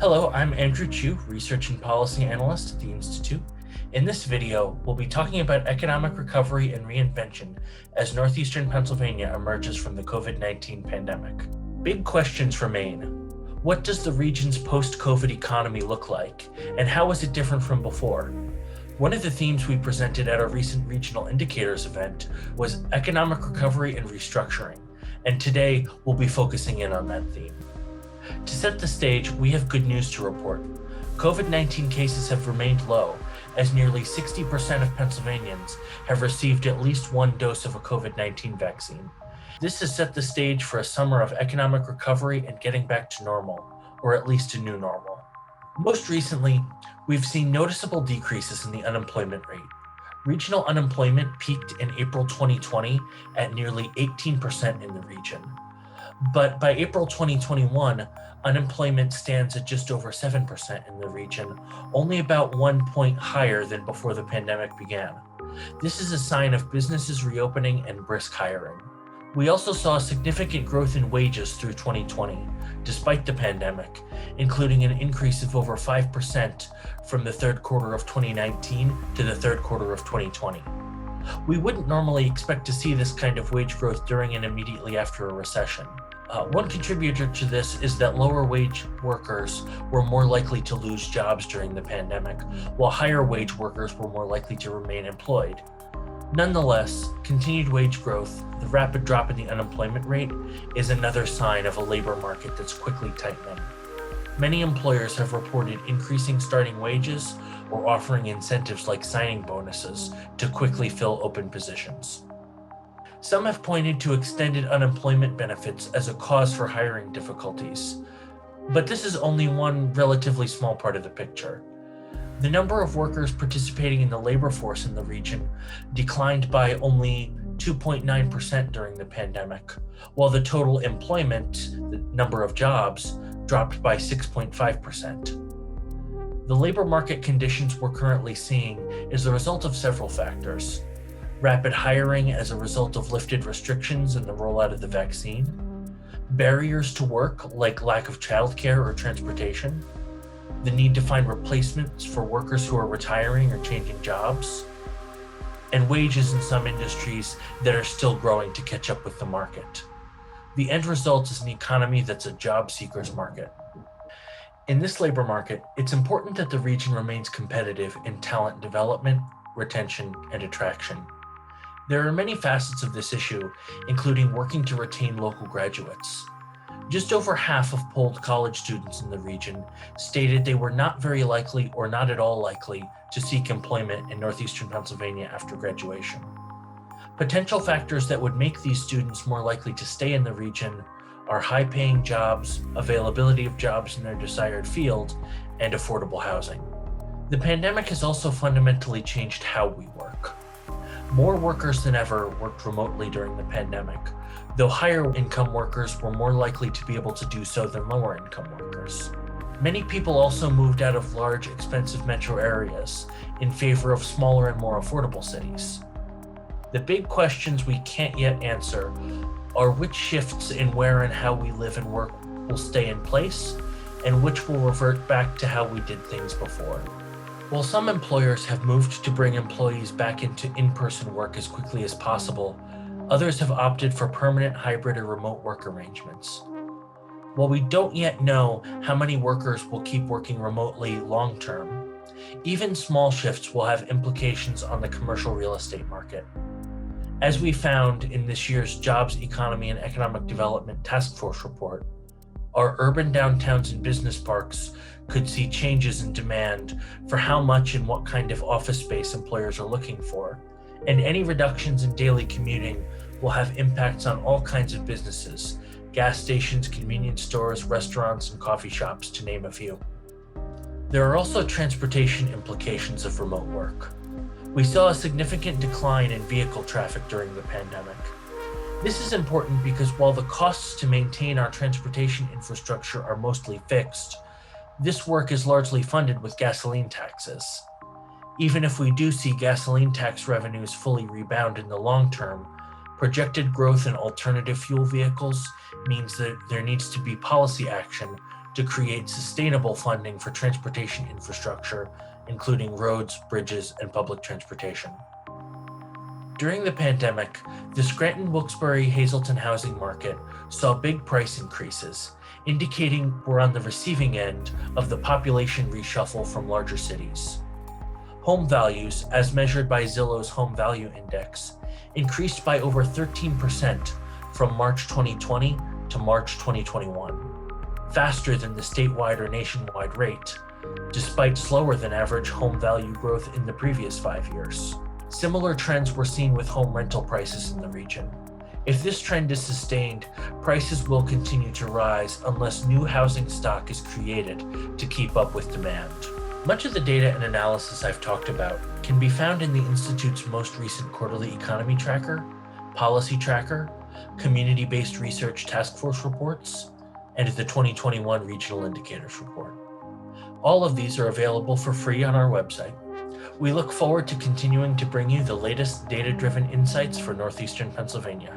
Hello, I'm Andrew Chu, Research and Policy Analyst at the Institute. In this video, we'll be talking about economic recovery and reinvention as Northeastern Pennsylvania emerges from the COVID-19 pandemic. Big questions remain. What does the region's post-COVID economy look like, and how is it different from before? One of the themes we presented at our recent Regional Indicators event was economic recovery and restructuring, and today we'll be focusing in on that theme. To set the stage, we have good news to report. COVID-19 cases have remained low, as nearly 60% of Pennsylvanians have received at least one dose of a COVID-19 vaccine. This has set the stage for a summer of economic recovery and getting back to normal, or at least a new normal. Most recently, we've seen noticeable decreases in the unemployment rate. Regional unemployment peaked in April 2020 at nearly 18% in the region. But by April 2021, unemployment stands at just over 7% in the region, only about 1 point higher than before the pandemic began. This is a sign of businesses reopening and brisk hiring. We also saw significant growth in wages through 2020, despite the pandemic, including an increase of over 5% from the third quarter of 2019 to the third quarter of 2020. We wouldn't normally expect to see this kind of wage growth during and immediately after a recession. One contributor to this is that lower wage workers were more likely to lose jobs during the pandemic, while higher wage workers were more likely to remain employed. Nonetheless, continued wage growth, the rapid drop in the unemployment rate, is another sign of a labor market that's quickly tightening. Many employers have reported increasing starting wages or offering incentives like signing bonuses to quickly fill open positions. Some have pointed to extended unemployment benefits as a cause for hiring difficulties, but this is only one relatively small part of the picture. The number of workers participating in the labor force in the region declined by only 2.9% during the pandemic, while the total employment, the number of jobs, dropped by 6.5%. The labor market conditions we're currently seeing is the result of several factors. Rapid hiring as a result of lifted restrictions and the rollout of the vaccine, barriers to work like lack of childcare or transportation, the need to find replacements for workers who are retiring or changing jobs, and wages in some industries that are still growing to catch up with the market. The end result is an economy that's a job seekers market. In this labor market, it's important that the region remains competitive in talent development, retention, and attraction. There are many facets of this issue, including working to retain local graduates. Just over half of polled college students in the region stated they were not very likely or not at all likely to seek employment in Northeastern Pennsylvania after graduation. Potential factors that would make these students more likely to stay in the region are high-paying jobs, availability of jobs in their desired field, and affordable housing. The pandemic has also fundamentally changed how we work. More workers than ever worked remotely during the pandemic, though higher income workers were more likely to be able to do so than lower income workers. Many people also moved out of large, expensive metro areas in favor of smaller and more affordable cities. The big questions we can't yet answer are which shifts in where and how we live and work will stay in place, and which will revert back to how we did things before. While some employers have moved to bring employees back into in-person work as quickly as possible, others have opted for permanent hybrid or remote work arrangements. While we don't yet know how many workers will keep working remotely long-term, even small shifts will have implications on the commercial real estate market. As we found in this year's Jobs, Economy, and Economic Development Task Force report, our urban downtowns and business parks could see changes in demand for how much and what kind of office space employers are looking for, and any reductions in daily commuting will have impacts on all kinds of businesses, gas stations, convenience stores, restaurants, and coffee shops, to name a few. There are also transportation implications of remote work. We saw a significant decline in vehicle traffic during the pandemic. This is important because while the costs to maintain our transportation infrastructure are mostly fixed, this work is largely funded with gasoline taxes. Even if we do see gasoline tax revenues fully rebound in the long term, projected growth in alternative fuel vehicles means that there needs to be policy action to create sustainable funding for transportation infrastructure, including roads, bridges, and public transportation. During the pandemic, the Scranton-Wilkes-Barre-Hazleton housing market saw big price increases, indicating we're on the receiving end of the population reshuffle from larger cities. Home values, as measured by Zillow's Home Value Index, increased by over 13% from March 2020 to March 2021, faster than the statewide or nationwide rate, despite slower than average home value growth in the previous 5 years. Similar trends were seen with home rental prices in the region. If this trend is sustained, prices will continue to rise unless new housing stock is created to keep up with demand. Much of the data and analysis I've talked about can be found in the Institute's most recent quarterly economy tracker, policy tracker, community-based research task force reports, and the 2021 Regional Indicators Report. All of these are available for free on our website. We look forward to continuing to bring you the latest data-driven insights for Northeastern Pennsylvania.